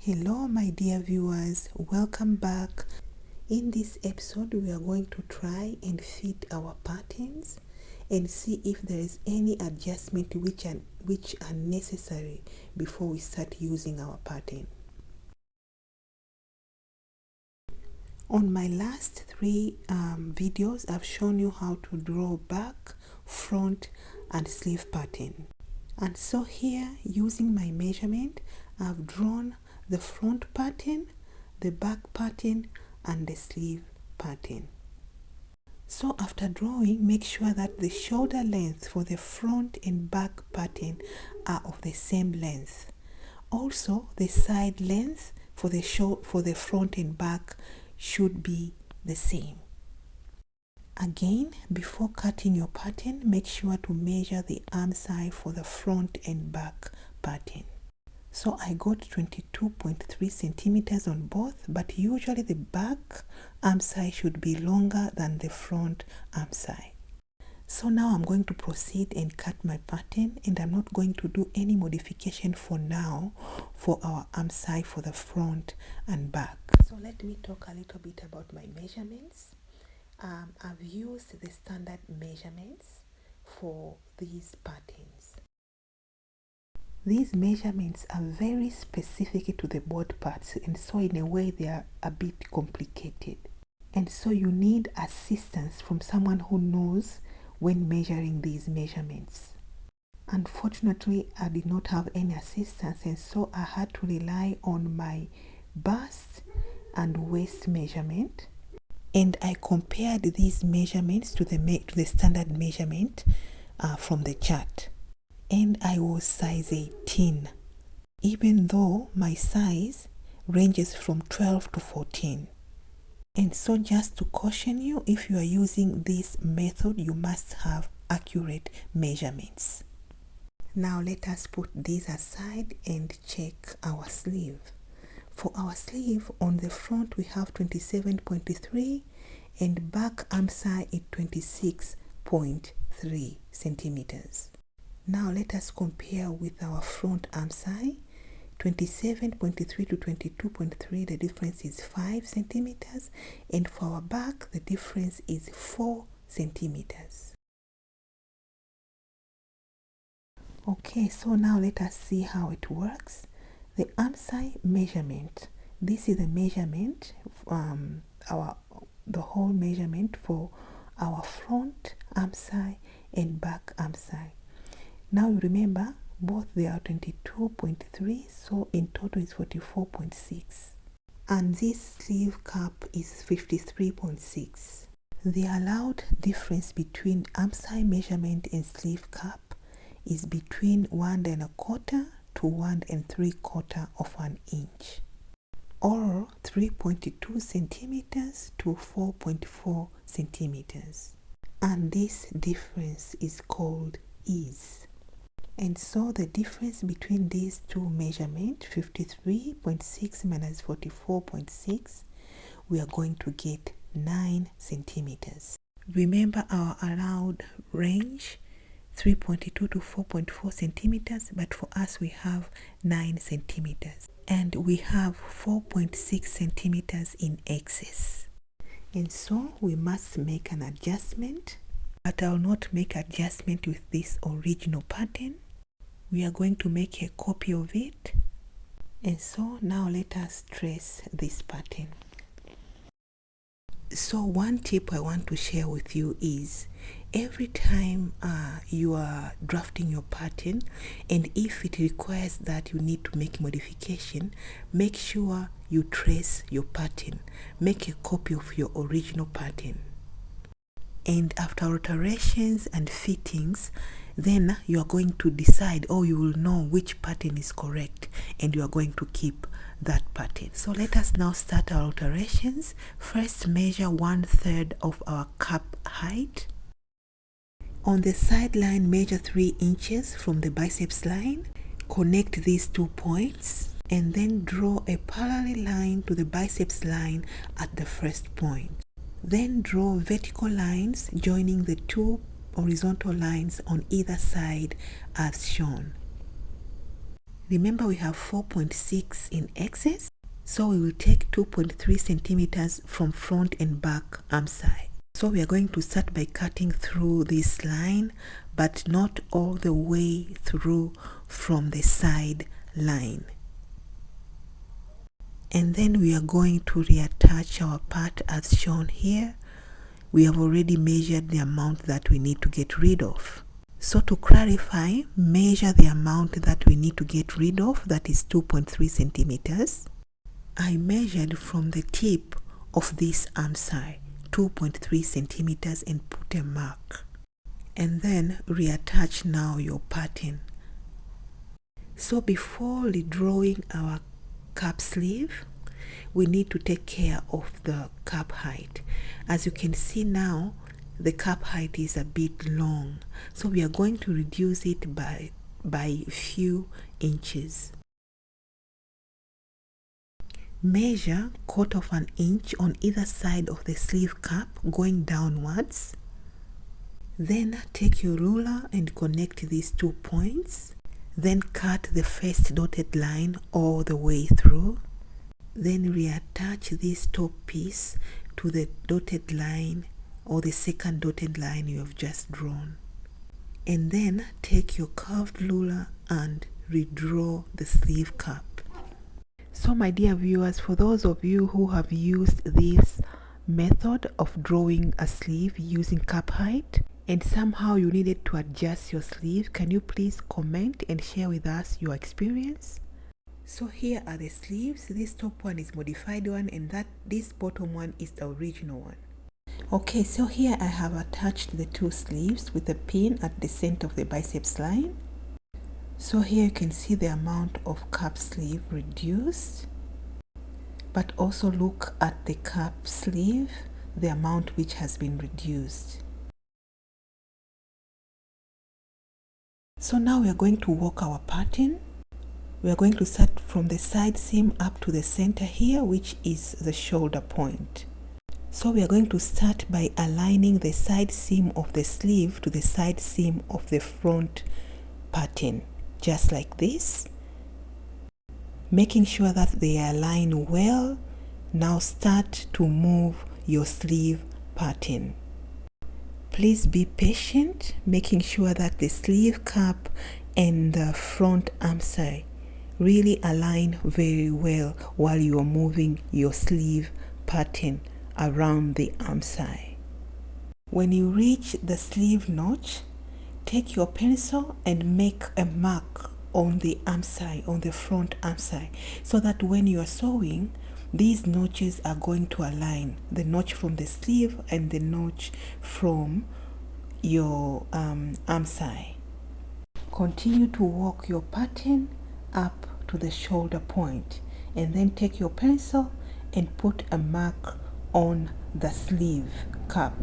Hello my dear viewers, welcome back. In this episode we are going to try and fit our patterns and see if there is any adjustment which are necessary before we start using our pattern. On my last three videos I've shown you how to draw back, front and sleeve pattern. And so here, using my measurement, I've drawn the front pattern, the back pattern and the sleeve pattern. So after drawing, make sure that the shoulder length for the front and back pattern are of the same length. Also, the side length for the front and back should be the same. Again, before cutting your pattern, make sure to measure the arm side for the front and back pattern. So I got 22.3 centimeters on both, but usually the back arm side should be longer than the front arm side. So now I'm going to proceed and cut my pattern, and I'm not going to do any modification for now for our arm side for the front and back. So let me talk a little bit about my measurements. I've used the standard measurements for these patterns. These measurements are very specific to the board parts, and so in a way they are a bit complicated. And so you need assistance from someone who knows when measuring these measurements. Unfortunately, I did not have any assistance, and so I had to rely on my bust and waist measurement. And I compared these measurements to the standard measurement from the chart. And I was size 18, even though my size ranges from 12 to 14. And so just to caution you, if you are using this method, you must have accurate measurements. Now let us put these aside and check our sleeve. For our sleeve, on the front we have 27.3 and back arm side is 26.3 centimeters. Now let us compare with our front arm side. 27.3 to 22.3, the difference is 5 centimeters, and for our back the difference is 4 centimeters. Okay, so now let us see how it works. The arm side measurement. This is the measurement, the whole measurement for our front arm side and back arm side. Now you remember, both they are 22.3, so in total is 44.6. And this sleeve cap is 53.6. The allowed difference between arm side measurement and sleeve cap is between 1 1/4 to 1 3/4 of an inch, or 3.2 centimeters to 4.4 centimeters. And this difference is called ease. And so the difference between these two measurements, 53.6 minus 44.6, we are going to get 9 centimeters. Remember our allowed range, 3.2 to 4.4 centimeters, but for us we have 9 centimeters. And we have 4.6 centimeters in excess. And so we must make an adjustment, but I will not make adjustment with this original pattern. We are going to make a copy of it. And so now let us trace this pattern. So one tip I want to share with you is every time you are drafting your pattern, and if it requires that you need to make modification, make sure you trace your pattern. Make a copy of your original pattern. And after alterations and fittings, then you are going to decide, or you will know which pattern is correct, and you are going to keep that pattern. So let us now start our alterations. First, measure 1/3 of our cap height. On the side line, measure 3 inches from the biceps line. Connect these 2 points, and then draw a parallel line to the biceps line at the first point. Then draw vertical lines joining the 2 horizontal lines on either side as shown. Remember we have 4.6 in excess, so we will take 2.3 centimeters from front and back arm side. So we are going to start by cutting through this line, but not all the way through from the side line. And then we are going to reattach our part as shown here. We have already measured the amount that we need to get rid of. So to clarify, measure the amount that we need to get rid of, that is 2.3 centimeters. I measured from the tip of this arm side 2.3 centimeters and put a mark. And then reattach now your pattern. So before redrawing our cap sleeve, we need to take care of the cap height. As you can see now, the cap height is a bit long, so we are going to reduce it by a few inches. Measure 1/4 inch on either side of the sleeve cap going downwards. Then take your ruler and connect these 2 points. Then cut the first dotted line all the way through. Then reattach this top piece to the dotted line or the second dotted line you have just drawn. And then take your curved ruler and redraw the sleeve cap. So my dear viewers, for those of you who have used this method of drawing a sleeve using cap height and somehow you needed to adjust your sleeve, can you please comment and share with us your experience? So here are the sleeves. This top one is modified one, and this bottom one is the original one. Okay, so here I have attached the 2 sleeves with a pin at the center of the biceps line. So here you can see the amount of cap sleeve reduced, but also look at the cap sleeve, the amount which has been reduced. So now we are going to work our pattern. We are going to start from the side seam up to the center here, which is the shoulder point. So we are going to start by aligning the side seam of the sleeve to the side seam of the front pattern, just like this, making sure that they align well. Now start to move your sleeve pattern. Please be patient, making sure that the sleeve cap and the front arm side really align very well while you are moving your sleeve pattern around the arm side. When you reach the sleeve notch, take your pencil and make a mark on the arm side, on the front arm side, so that when you are sewing, these notches are going to align, the notch from the sleeve and the notch from your arm side. Continue to work your pattern up to the shoulder point, and then take your pencil and put a mark on the sleeve cap.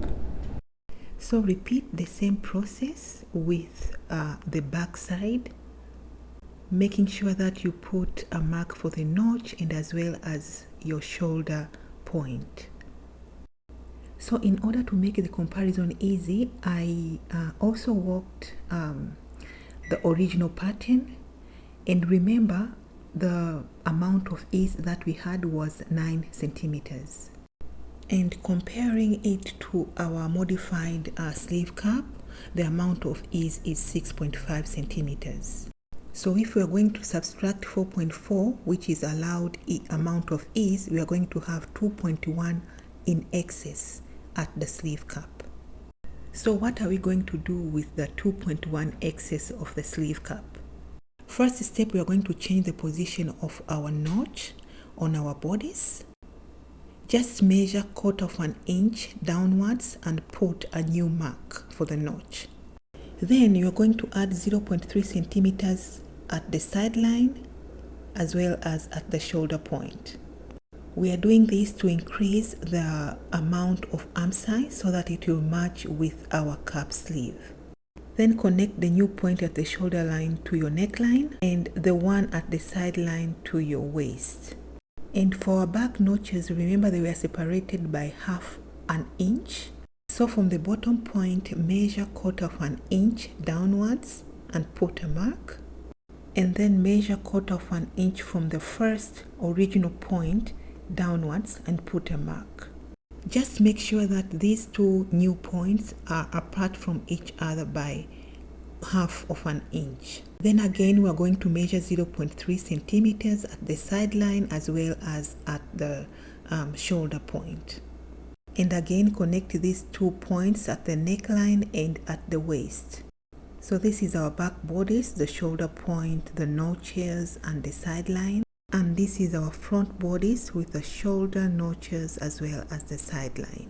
So repeat the same process with the back side, making sure that you put a mark for the notch and as well as your shoulder point. So in order to make the comparison easy, I also worked the original pattern, and remember the amount of ease that we had was 9 centimeters. And comparing it to our modified sleeve cap, the amount of ease is 6.5 centimeters. So if we are going to subtract 4.4, which is allowed amount of ease, we are going to have 2.1 in excess at the sleeve cap. So what are we going to do with the 2.1 excess of the sleeve cap? First step, we are going to change the position of our notch on our bodice. Just measure 1/4 inch downwards and put a new mark for the notch. Then you are going to add 0.3 centimeters at the sideline as well as at the shoulder point. We are doing this to increase the amount of arm size so that it will match with our cap sleeve. Then connect the new point at the shoulder line to your neckline and the one at the sideline to your waist. And for our back notches, remember they were separated by 1/2 inch. So from the bottom point, measure 1/4 inch downwards and put a mark. and then measure 1/4 inch from the first original point downwards and put a mark. Just make sure that these two new points are apart from each other by 1/2 inch. Then again we are going to measure 0.3 centimeters at the sideline as well as at the shoulder point. And again connect these 2 points at the neckline and at the waist. So this is our back bodice, the shoulder point, the notches and the sideline. And this is our front bodice with the shoulder, notches as well as the sideline.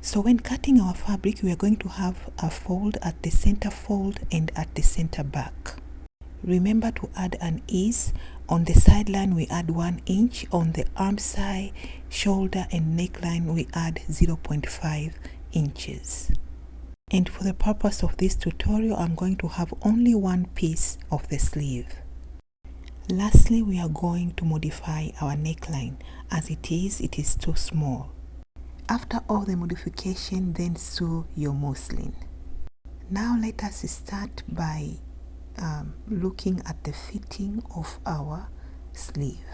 So when cutting our fabric, we are going to have a fold at the center fold and at the center back. Remember to add an ease. On the sideline we add 1 inch, on the arm side, shoulder and neckline we add 0.5 inches. And for the purpose of this tutorial, I'm going to have only one piece of the sleeve. Lastly, we are going to modify our neckline. As it is too small. After all the modification, then sew your muslin. Now let us start by looking at the fitting of our sleeve.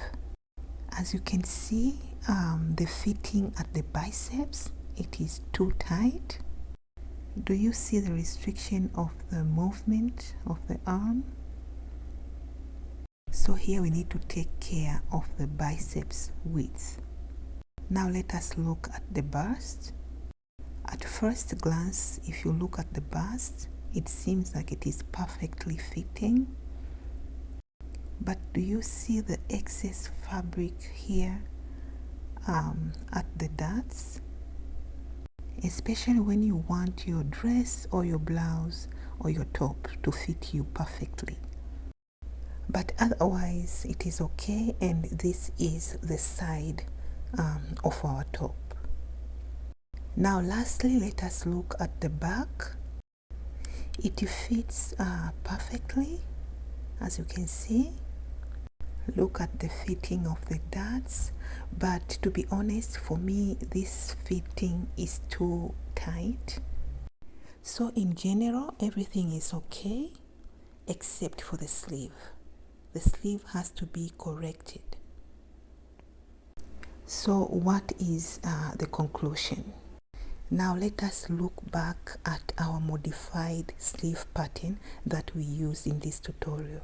As you can see, the fitting at the biceps, it is too tight. Do you see the restriction of the movement of the arm? So here we need to take care of the biceps width. Now let us look at the bust. At first glance, if you look at the bust, it seems like it is perfectly fitting. But do you see the excess fabric here at the darts? Especially when you want your dress or your blouse or your top to fit you perfectly. But otherwise it is okay, and this is the side of our top. Now lastly, let us look at the back. It fits perfectly, as you can see. Look at the fitting of the darts, but to be honest, for me this fitting is too tight. So in general everything is okay except for the sleeve. The sleeve has to be corrected. So what is the conclusion? Now let us look back at our modified sleeve pattern that we used in this tutorial.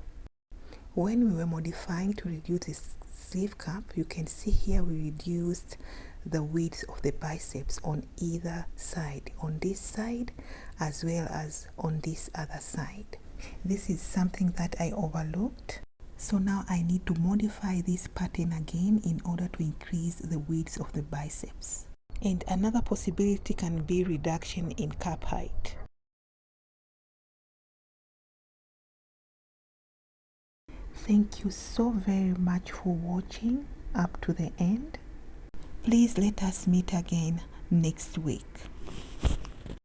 When we were modifying to reduce the sleeve cap, you can see here we reduced the width of the biceps on either side, on this side as well as on this other side. This is something that I overlooked. So now I need to modify this pattern again in order to increase the width of the biceps. And another possibility can be reduction in cap height. Thank you so very much for watching up to the end. Please let us meet again next week.